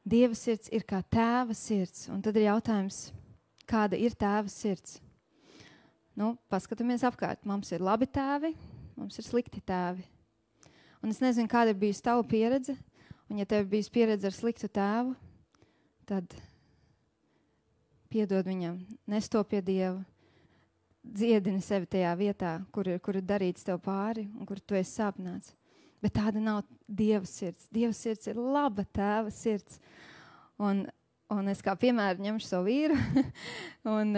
Dieva sirds ir kā tēva sirds. Un tad ir jautājums, kāda ir tēva sirds? Paskatāmies apkārt. Mums ir labi tēvi, mums ir slikti tēvi. Un es nezinu, kāda ir bijusi tava pieredze. Un ja tev ir bijusi pieredze ar sliktu tēvu, tad piedod viņam, nes to pie Dieva. Dziedini sevi tajā vietā, kur ir darīts tev pāri un kur tu esi sāpināts. Bet tāda nav Dieva sirds. Dieva sirds ir laba tēva sirds. Un es kā piemēru ņemšu savu vīru. Un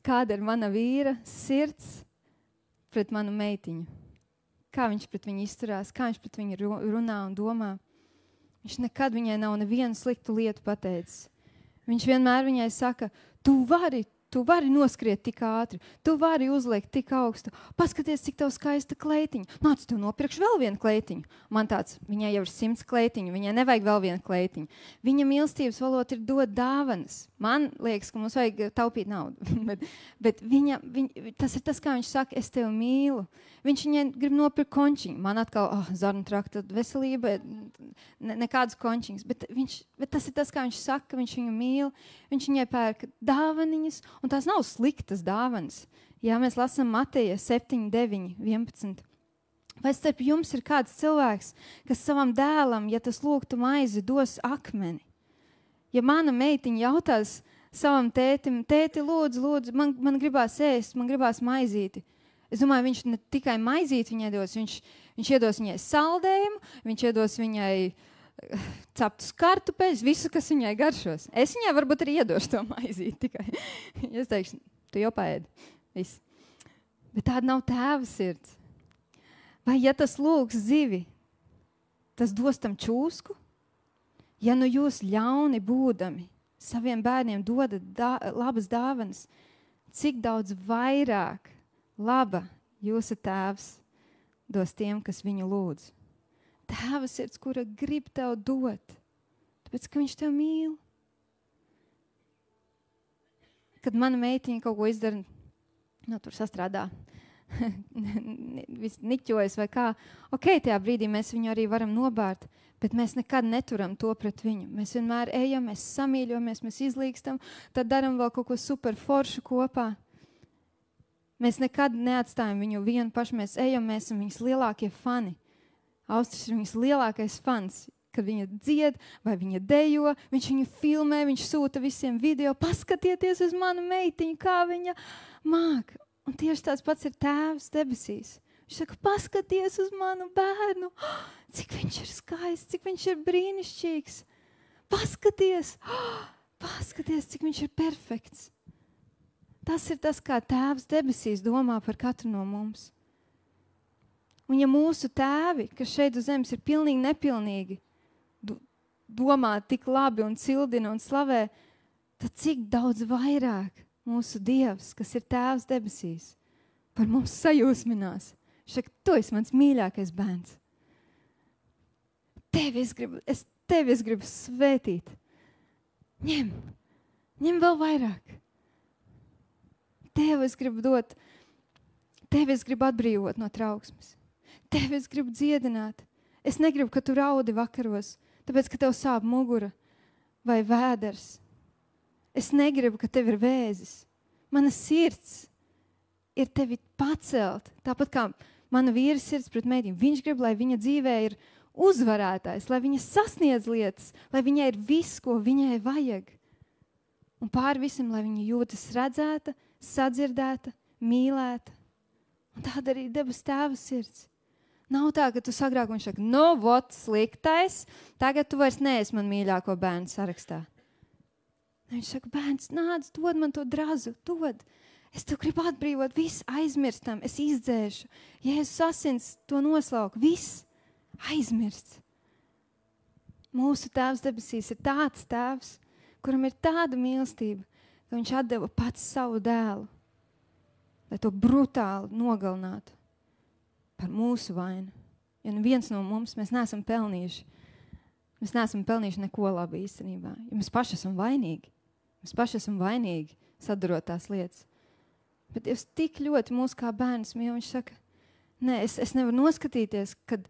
kāda ir mana vīra sirds pret manu meitiņu? Kā viņš pret viņu izturās, kā viņš pret viņu runā un domā. Viņš nekad viņai nav nevienu sliktu lietu pateicis. Viņš vienmēr viņai saka, tu vari noskriet tik ātri, tu vari uzliekt tik augstu. Paskaties, cik tev skaista kleitiņa. Nāc, tu nopirkšu vēl vienu kleitiņu. Man tāds, viņai jau ir 100 kleitiņu, viņai nevajag vēl vienu kleitiņu. Viņa mīlestības valoda ir dot dāvanas. Man liekas, ka mums vajag taupīt naudu. bet tas ir tas, kā viņš saka, es tevi mīlu. Viņš viņai grib nopirkt končiņu. Man atkal, zarnu trakta veselība, nekādas končiņas. Bet tas ir tas, kā viņš saka, viņš viņu mīl. Viņš viņai pērk dāvaniņas, un tās nav sliktas dāvanas. Jā, mēs lasām Mateja 7, 9, 11. Vai starp jums ir kāds cilvēks, kas savam dēlam, ja tas lūgtu maizi, dos akmeni? Ja mana meitiņa jautās savam tētim, tēti, lūdzu, man gribās ēst, man gribās maizīti. Es domāju, viņš ne tikai maizīti viņai dos, viņš iedos viņai saldējumu, viņš iedos viņai ceptus kartupeļus, visu, kas viņai garšos. Es viņai varbūt arī iedošu to maizīti tikai. Es teikšu, tu jau paēdi. Viss. Bet tāda nav tēva sirds. Vai ja tas lūgs zivi, tas dos tam čūsku? Ja nu jūs ļauni būdami saviem bērniem dodat labas dāvanas, cik daudz vairāk laba jūsu tēvs dos tiem, kas viņu lūdz. Tēva sirds, kura grib tev dot, tāpēc, ka viņš tev mīl. Kad mana meitiņa kaut ko izdara, tur sastrādā, niķojas vai kā, tajā brīdī mēs viņu arī varam nobārt, bet mēs nekad neturam to pret viņu. Mēs vienmēr ejam, mēs samīļojamies, mēs izlīkstam, tad daram vēl kaut ko super foršu kopā. Mēs nekad neatstājam viņu vienu pašu, mēs ejam, mēs esam viņas lielākie fani. Austris ir viņas lielākais fans, kad viņa dzied vai viņa dejo, viņš viņu filmē, viņš sūta visiem video, paskatieties uz manu meitiņu, kā viņa māk. Un tieši tāds pats ir tēvs debesīs. Viņš saka, paskaties uz manu bērnu, cik viņš ir skaists, cik viņš ir brīnišķīgs. Paskaties, cik viņš ir perfekts. Tas ir tas, kā tēvs debesīs domā par katru no mums. Un ja mūsu tēvi, kas šeit uz zemes ir pilnīgi nepilnīgi, domā tik labi un cildina un slavē, tad cik daudz vairāk mūsu Dievs, kas ir tēvs debesīs, par mums sajūsminās. Viņš saka, tu esi mans mīļākais bērns. Tevi es gribu svētīt. Ņem vēl vairāk. Tevi es gribu dot, tevi es gribu atbrīvot no trauksmes. Tevi es gribu dziedināt. Es negribu, ka tu raudi vakaros, tāpēc, ka tev sāp mugura vai vēders. Es negribu, ka tev ir vēzis. Mana sirds ir tevi pacelt. Tāpat kā mana vīra sirds pret meitiņu. Viņš grib, lai viņa dzīvē ir uzvarētājs, lai viņa sasniedz lietas, lai viņai ir viss, ko viņai vajag. Un pāri visam, lai viņa jūtas redzēta, sadzirdēta, mīlēta. Un tāda arī debes tēva sirds. Nav tā, ka tu sagrāk un viņš saka, sliktais, tagad tu vairs neesi man mīļāko bērnu sarakstā. Viņš saka, bērns, nāc, dod man to drazu, dod. Es tev gribu atbrīvot, viss aizmirstam, es izdzēšu. Jēzus asins to noslauka, viss aizmirsts. Mūsu tēvs debesīs ir tāds tēvs, kuram ir tāda mīlestība, ka viņš atdeva pats savu dēlu, lai to brutāli nogalinātu par mūsu vainu. Ja neviens no mums, mēs neesam pelnījuši. Mēs neesam pelnījuši neko labi īstenībā. Ja mēs paši esam vainīgi. Mēs paši esam vainīgi sadarot tās lietas. Bet Dievs tik ļoti mūs kā bērns mīl, viņš saka, nē, es nevaru noskatīties, kad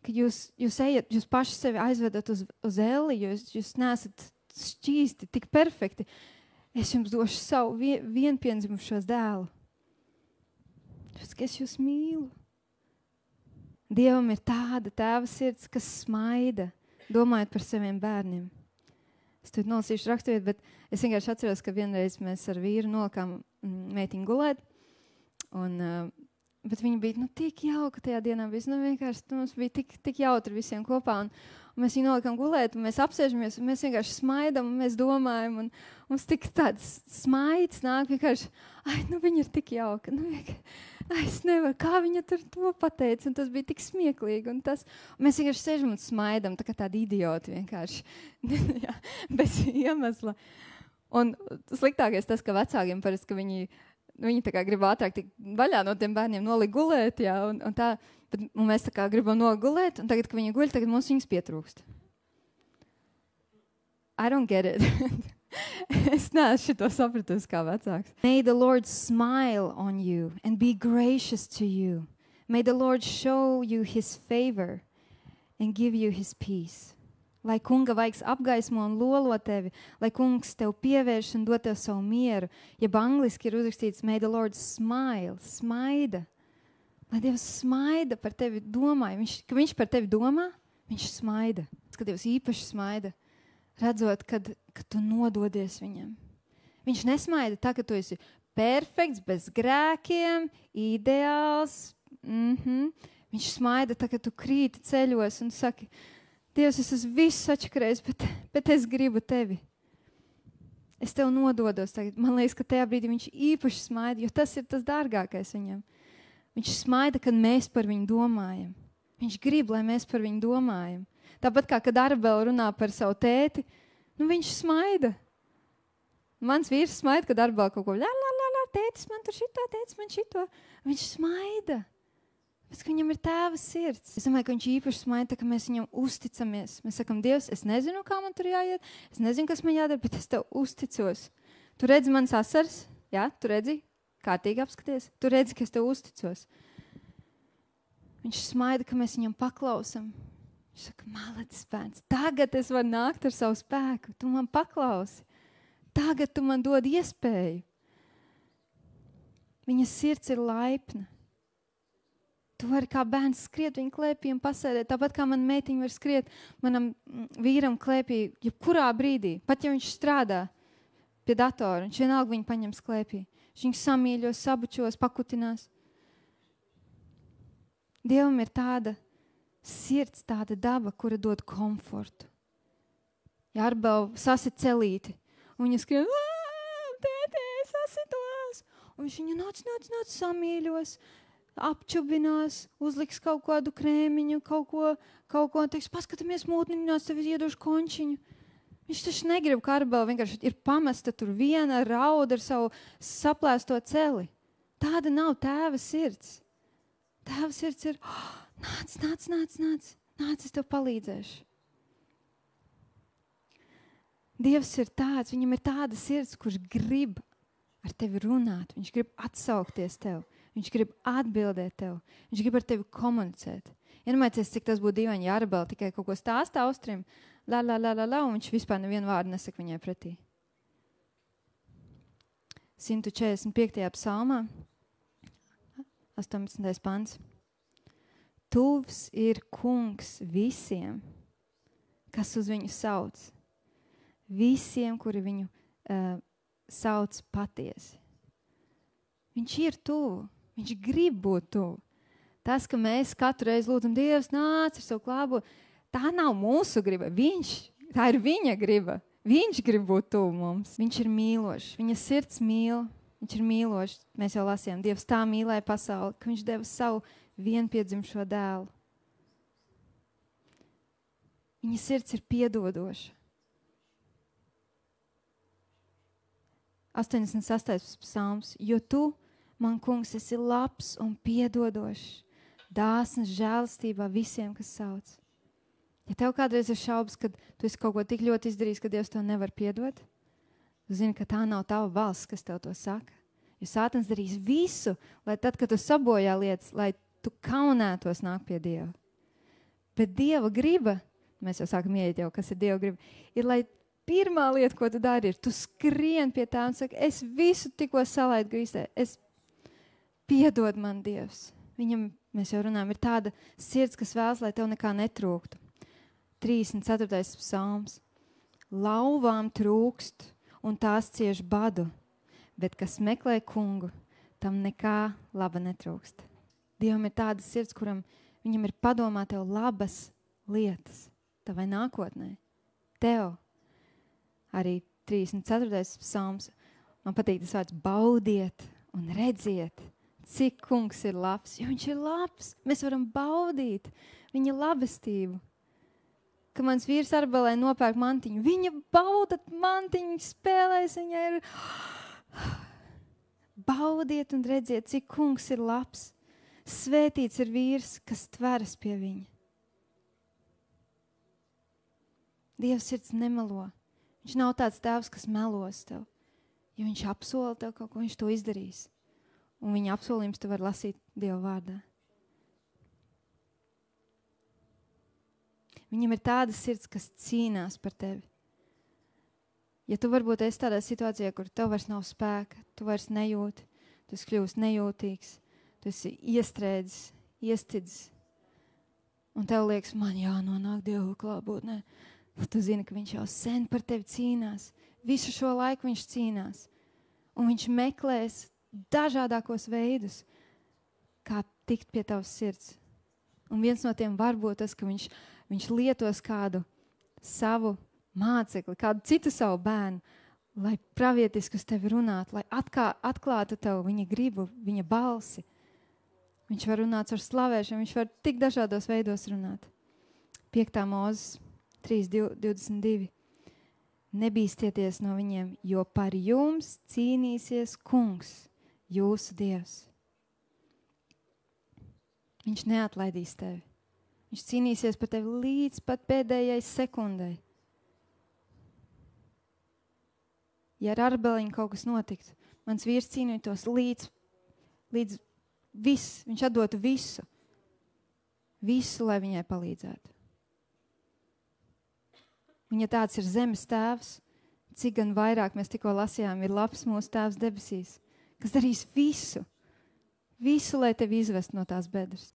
ka jūs paši sevi aizvedat uz elli, jūs neesat šķīsti, tik perfekti. Es jums došu savu vienpiedzimušos dēlu. Es jūs mīlu. Dievam ir tāda tēva sirds, kas smaida, domājot par saviem bērniem. Es tur nolasīšu raksturvietu, bet es vienkārši atceros, ka vienreiz mēs ar vīru nolikām meitiņu gulēt, bet viņa bija tik jauka tajā dienā. Vienkārši mums bija tik jautri visiem kopā. Un mēs viņu nolikām gulēt, un mēs apsēžamies, un mēs vienkārši smaidam, un mēs domājam, un mums tik tāds smaids nāk vienkārši, viņa ir tik jauka. Es nevaru, kā viņa tur to pateica, un tas bija tik smieklīgi. Un mēs vienkārši sēžam un smaidam, tā kā tādi idioti vienkārši, bez iemesla. Un sliktākais tas, ka vecākiem parasti, ka viņi tā kā grib ātrāk tik vaļā no tiem bērniem nolikt gulēt, jā, un tā, un mēs tā kā gribam nogulēt, un tagad, ka viņi guļ, tagad mums viņas pietrūkst. I don't get it. Es neesmu šito sapratusi kā vecāks. May the Lord smile on you and be gracious to you. May the Lord show you his favor and give you his peace. Lai kunga vaigs apgaismo un lolo tevi, lai kungs tev pievērš un dod tev savu mieru. Jeb angliski ir uzrakstīts, may the Lord smile, smaida. Lai Dievs smaida par tevi domāja. Ka viņš par tevi domā, viņš smaida. Ka Dievs īpaši smaida, redzot, kad tu nododies viņam. Viņš nesmaida tā, ka tu esi perfekts, bez grēkiem, ideāls. Viņš smaida tā, ka tu krīti ceļos un saki, Dievs, es esmu viss atšakarējis, bet es gribu tevi. Es tev nododos tagad. Man liekas, ka tajā brīdī viņš īpaši smaida, jo tas ir tas dārgākais viņam. Viņš smaida, kad mēs par viņu domājam. Viņš grib, lai mēs par viņu domājam. Tāpat kā, kad Arbela runā par savu tēti, viņš smaida. Mans vīrs smaida, kad Arbela kaut ko, tētis man tur šito, tētis man šito. Viņš smaida. Pēc, ka viņam ir tēva sirds. Es domāju, ka viņš īpaši smaida, ka mēs viņam uzticamies. Mēs sakam, Dievs, es nezinu, kā man tur jāiet, es nezinu, kas man jādara, bet es tev uzticos. Tu redzi manas asaras? Jā, tu redzi? Kārtīgi apskaties. Tu redzi, ka es tev uzticos. Viņš smaida, ka mēs viņam paklausam. Viņš saka, malacis bērns, tagad es varu nākt ar savu spēku. Tu man paklausi. Tagad tu man dod iespēju. Viņa sirds ir laipna. Tu vari kā bērns skriet viņa klēpī un pasēdēt, tāpat kā man meitiņa var skriet manam vīram klēpī, jebkurā brīdī, pat ja viņš strādā pie datora, viņš vienalga viņu paņems klēpī. Viņš viņu samīļos, sabučos, pakutinās. Dievam ir tāda sirds, tāda daba, kura dod komfortu. Ja Arbela sasit celīti, un viņa skrien, tētē, sasitos, un viņš viņu nāc, samīļos, apčubinās, uzliks kaut kādu krēmiņu, kaut ko, teiks, paskatamies mūtniņās, tev iedošu končiņu. Viņš taču negrib, ka Arbela vienkārši ir pamesta tur viena rauda ar savu saplēsto celi. Tāda nav tēva sirds. Tēva sirds ir, nāc, es tev palīdzēšu. Dievs ir tāds, viņam ir tāda sirds, kurš grib ar tevi runāt, viņš grib atsaukties tev. Viņš grib atbildēt tev. Viņš grib ar tevi komunicēt. Iedomājieties, cik tas būtu dīvaini, ja Arbela tikai kaut ko stāstā Austrim, un viņš vispār nevienu vārdu nesaka viņai pretī. 145. psalmā, 18. pants. Tuvs ir kungs visiem, kas uz viņu sauc. Visiem, kuri viņu sauc patiesi. Viņš ir tuvu. Viņš grib būt tuvu. Tas, ka mēs katru reizi lūdzam, Dievs nāc ar savu klābu, tā nav mūsu griba. Tā ir viņa griba. Viņš grib būt tuvu mums. Viņš ir mīlošs. Viņa sirds mīl. Viņš ir mīlošs. Mēs jau lasījām, Dievs tā mīlēja pasauli, ka viņš deva savu vienpiedzimušo dēlu. Viņa sirds ir piedodoša. 88. psalms. Jo tu, man kungs, esi labs un piedodošs, dāsns žēlastībā visiem, kas sauc. Ja tev kādreiz ir šaubas, kad tu esi kaut ko tik ļoti izdarījis, ka Dievs to nevar piedot, tu zini, ka tā nav tava balss, kas tev to saka. Jo Sātans darīs visu, lai tad, kad tu sabojā lietas, lai tu kaunētos nāk pie Dieva. Bet Dieva griba, mēs jau sākam ieiet jau, kas ir Dieva griba, ir, lai pirmā lieta, ko tu dari, ir, tu skrien pie tā un saki, es visu tikko salaidu grīstē, piedod man Dievs. Viņam, mēs jau runājam, ir tāda sirds, kas vēlas, lai tev nekā netrūktu. 34. psalms. Lauvām trūkst un tās cieš badu, bet kas meklē kungu, tam nekā laba netrūkst. Dievam ir tāda sirds, kuram viņam ir padomā tev labas lietas, tavai nākotnē. Tev. Arī 34. psalms. Man patīk tas vārds baudiet un redziet, cik kungs ir labs. Jo viņš ir labs. Mēs varam baudīt viņa labestību. Ka mans vīrs Arbelē nopērk mantiņu. Viņa bauda mantiņu, viņa spēlēs, viņa ir... Baudiet un redziet, cik kungs ir labs. Svētīts ir vīrs, kas tveras pie viņa. Dievs sirds nemelo. Viņš nav tāds tēvs, kas melos tev. Ja viņš apsola tev kaut ko, viņš to izdarīs. Un viņa apsolījums tu var lasīt Dieva vārdā. Viņam ir tāda sirds, kas cīnās par tevi. Ja tu varbūt esi tādā situācijā, kur tev vairs nav spēka, tu vairs nejūti, tu esi kļūst nejūtīgs, tu esi iestrēdzis, iestidzis, un tev liekas, man jānonāk Dieva klātbūtnē. Tu zini, ka viņš jau sen par tevi cīnās. Visu šo laiku viņš cīnās. Un viņš meklēs dažādākos veidus, kā tikt pie tavas sirds. Un viens no tiem var būt tas, ka viņš lietos kādu savu mācekli, kādu citu savu bērnu, lai pravietiski uz tevi runātu, lai atklātu tev viņa gribu, viņa balsi. Viņš var runāt ar slavēšanu, viņš var tik dažādos veidos runāt. 5. Mūzes 3:22. Nebīstieties no viņiem, jo par jums cīnīsies kungs, jūsu Dievs. Viņš neatlaidīs tevi. Viņš cīnīsies par tevi līdz pat pēdējai sekundei. Ja ar Arbeliņu kaut kas notiktu, mans vīrs cīnītos līdz viss, viņš atdotu visu, lai viņai palīdzētu. Un ja tāds ir zemes tēvs, cik gan vairāk mēs tikko lasījām, ir labs mūsu tēvs debesīs, kas darīs visu, lai tevi izvest no tās bedres.